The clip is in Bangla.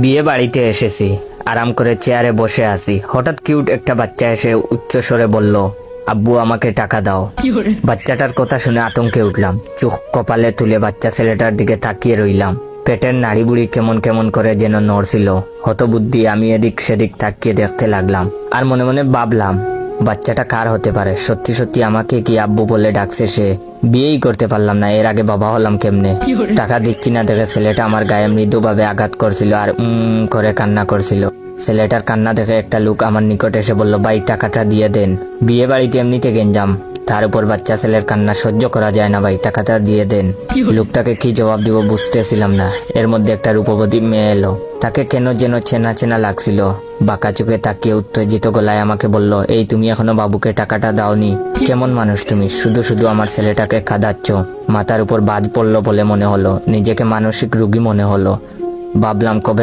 বিয়ে বাড়িতে এসেছি, আরাম করে চেয়ারে বসে আছি। হঠাৎ কিউট একটা বাচ্চা এসে উচ্চ স্বরে বলল, আব্বু আমাকে টাকা দাও। বাচ্চাটার কথা শুনে আতঙ্কে উঠলাম। চোখ কপালে তুলে বাচ্চা ছেলেটার দিকে তাকিয়ে রইলাম। পেটের নাড়ি বুড়ি কেমন কেমন করে যেন নড়ছিল। হতবুদ্ধি আমি এদিক সেদিক তাকিয়ে দেখতে লাগলাম, আর মনে মনে ভাবলাম বাচ্চাটা কার হতে পারে। সত্যি সত্যি আমাকে কি আব্বু বলে ডাকছে সে? বিয়েই করতে পারলাম না, এর আগে বাবা হলাম কেমনে? টাকা দিচ্ছি না দেখে ছেলেটা আমার গায়ে মৃদুভাবে আঘাত করছিল আর করে কান্না করছিল। ছেলেটার কান্না দেখে একটা লোক আমার নিকট এসে বলল, ভাই টাকাটা দিয়ে দেন। বিয়ে বাড়িতে এমনিতে গেঞ্জাম, তার উপর বাচ্চা ছেলের কান্না সহ্য করা যায় না, ভাই টাকাটা দিয়ে দেন। লোকটাকে কি জবাব দিব বুঝতেছিলাম না। এর মধ্যে একটা রূপবতী মেয়ে এলো। তাকে কেন যেন চেনা চেনা লাগছিল। বাঁকা চোখে তাকিয়ে উত্তেজিত গলায় আমাকে বলল, এই তুমি এখনো বাবুকে টাকাটা দাওনি? কেমন মানুষ তুমি, শুধু শুধু আমার ছেলেটাকে কাঁদাচ্ছ। মাথার উপর বাজ পড়লো বলে মনে হলো, নিজেকে মানসিক রোগী মনে হলো। ভাবলাম কবে